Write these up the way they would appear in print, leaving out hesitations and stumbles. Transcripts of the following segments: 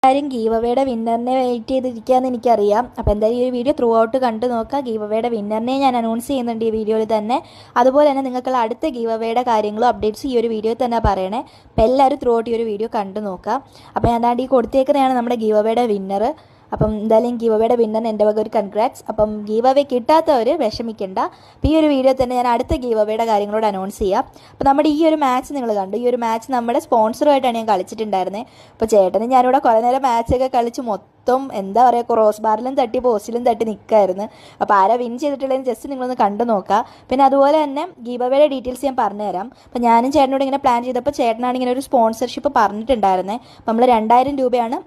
എല്ലാവരും ഗീവ് അവയുടെ വിന്നറിനെ വെയിറ്റ് ചെയ്തിരിക്കുകയെന്ന് എനിക്കറിയാം. അപ്പോൾ എന്തായാലും ഈ ഒരു വീഡിയോ ത്രൂ ഔട്ട് കണ്ടു നോക്കുക. ഗീവ് അവയുടെ വിന്നറിനെ ഞാൻ അനൗൺസ് ചെയ്യുന്നുണ്ട് ഈ വീഡിയോയിൽ തന്നെ. അതുപോലെ തന്നെ നിങ്ങൾക്കുള്ള അടുത്ത ഗീവ് അവയുടെ കാര്യങ്ങളും അപ്ഡേറ്റ്സ് ഈ ഒരു വീഡിയോയിൽ തന്നെ പറയണേ. അപ്പോൾ എല്ലാവരും ത്രൂ ഔട്ട് ഈ ഒരു വീഡിയോ കണ്ടു നോക്കുക. അപ്പോൾ ഞാൻ ഈ കൊടുത്തേക്കുന്നതാണ് നമ്മുടെ ഗീവ് അവയുടെ വിന്നർ. അപ്പം എന്തായാലും ഗീവ് അവയുടെ വിന്നറിന് എൻ്റെ വക ഒരു കൺഗ്രാറ്റ്സ്. അപ്പം ഗീവ് അവേ കിട്ടാത്തവർ വിഷമിക്കേണ്ട. അപ്പോൾ ഈ ഒരു വീഡിയോ തന്നെ ഞാൻ അടുത്ത ഗീവ് അവയുടെ കാര്യങ്ങളോട് അനൗൺസ് ചെയ്യാം. അപ്പോൾ നമ്മുടെ ഈ ഒരു മാച്ച് നിങ്ങൾ കണ്ടു. ഈ ഒരു മാച്ച് നമ്മുടെ സ്പോൺസറുമായിട്ടാണ് ഞാൻ കളിച്ചിട്ടുണ്ടായിരുന്നത്. അപ്പോൾ ചേട്ടനും ഞാനിവിടെ കുറേ നേരം മാച്ചൊക്കെ കളിച്ച് മൊത്തം എന്താ പറയുക, ക്രോസ് ബാറിലും തട്ടി പോസ്റ്റിലും തട്ടി നിൽക്കുമായിരുന്നു. അപ്പോൾ ആരാ വിൻ ചെയ്തിട്ടുള്ളതെന്ന് ജസ്റ്റ് നിങ്ങളൊന്ന് കണ്ടു നോക്കുക. പിന്നെ അതുപോലെ തന്നെ ഗീവ് അവയുടെ ഡീറ്റെയിൽസ് ഞാൻ പറഞ്ഞുതരാം. അപ്പോൾ ഞാനും ചേട്ടനോട് ഇങ്ങനെ പ്ലാൻ ചെയ്തപ്പോൾ ചേട്ടനാണ് ഇങ്ങനെ ഒരു സ്പോൺസർഷിപ്പ് പറഞ്ഞിട്ടുണ്ടായിരുന്നത്. അപ്പോൾ നമ്മൾ 2000 രൂപയാണ്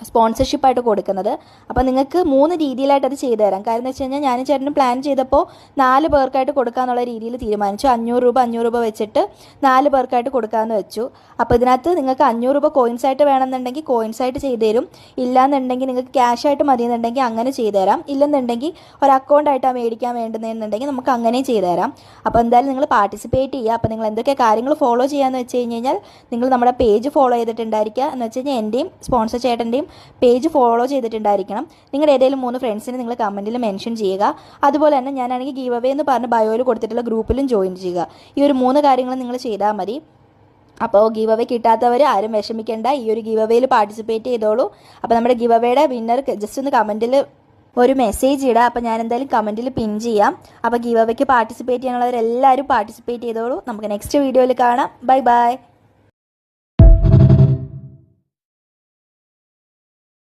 സ്പോൺസർഷിപ്പായിട്ട് കൊടുക്കുന്നത്. അപ്പോൾ നിങ്ങൾക്ക് 3 രീതിയിലായിട്ട് അത് ചെയ്തു തരാം. കാരണം എന്ന് വെച്ച് കഴിഞ്ഞാൽ ഞാനും ചേട്ടനും പ്ലാൻ ചെയ്തപ്പോൾ 4 പേർക്കായിട്ട് കൊടുക്കാമെന്നുള്ള രീതിയിൽ തീരുമാനിച്ചു. 500 രൂപ വെച്ചിട്ട് 4 പേർക്കായിട്ട് കൊടുക്കാമെന്ന് വെച്ചു. അപ്പോൾ ഇതിനകത്ത് നിങ്ങൾക്ക് 500 രൂപ കോയിൻസായിട്ട് വേണമെന്നുണ്ടെങ്കിൽ കോയിൻസായിട്ട് ചെയ്തു തരും. ഇല്ലയെന്നുണ്ടെങ്കിൽ നിങ്ങൾക്ക് ക്യാഷായിട്ട് മതിയെന്നുണ്ടെങ്കിൽ അങ്ങനെ ചെയ്തു തരാം. ഇല്ലെന്നുണ്ടെങ്കിൽ ഒരു അക്കൗണ്ടായിട്ടാണ് മേടിക്കാൻ വേണ്ടുന്നതെന്നുണ്ടെങ്കിൽ നമുക്ക് അങ്ങനെയും ചെയ്തു തരാം. അപ്പോൾ എന്തായാലും നിങ്ങൾ പാർട്ടിസിപ്പേറ്റ് ചെയ്യുക. അപ്പോൾ നിങ്ങൾ എന്തൊക്കെ കാര്യങ്ങൾ ഫോളോ ചെയ്യാമെന്ന് വെച്ച് കഴിഞ്ഞാൽ നിങ്ങൾ നമ്മുടെ പേജ് ഫോളോ ചെയ്തിട്ടുണ്ടായിരിക്കുക. എന്ന് വെച്ച് കഴിഞ്ഞാൽ എൻ്റെയും സ്പോൺസർ ചേട്ടൻ്റെയും പേജ് ഫോളോ ചെയ്തിട്ടുണ്ടായിരിക്കണം. നിങ്ങളുടെ ഏതെങ്കിലും 3 ഫ്രണ്ട്സിനെ നിങ്ങൾ കമൻറ്റിൽ മെൻഷൻ ചെയ്യുക. അതുപോലെ തന്നെ ഞാനാണെങ്കിൽ ഗീവ് അവേ എന്ന് പറഞ്ഞ് ബയോയിൽ കൊടുത്തിട്ടുള്ള ഗ്രൂപ്പിലും ജോയിൻ ചെയ്യുക. ഈ ഒരു 3 കാര്യങ്ങൾ നിങ്ങൾ ചെയ്താൽ മതി. അപ്പോൾ ഗീവ് അവേ കിട്ടാത്തവർ ആരും വിഷമിക്കേണ്ട. ഈ ഒരു ഗീവ് അവേയിൽ പാർട്ടിസിപ്പേറ്റ് ചെയ്തോളൂ. അപ്പോൾ നമ്മുടെ ഗീവ് അവയുടെ വിന്നർ ജസ്റ്റ് ഒന്ന് കമൻറ്റിൽ ഒരു മെസ്സേജ് ഇടാം. അപ്പോൾ ഞാൻ എന്തായാലും കമൻറ്റിൽ പിൻ ചെയ്യാം. അപ്പോൾ ഗീവ് അവേക്ക് പാർട്ടിസിപ്പേറ്റ് ചെയ്യാനുള്ളവരെല്ലാവരും പാർട്ടിസിപ്പേറ്റ് ചെയ്തോളൂ. നമുക്ക് നെക്സ്റ്റ് വീഡിയോയിൽ കാണാം. Bye bye.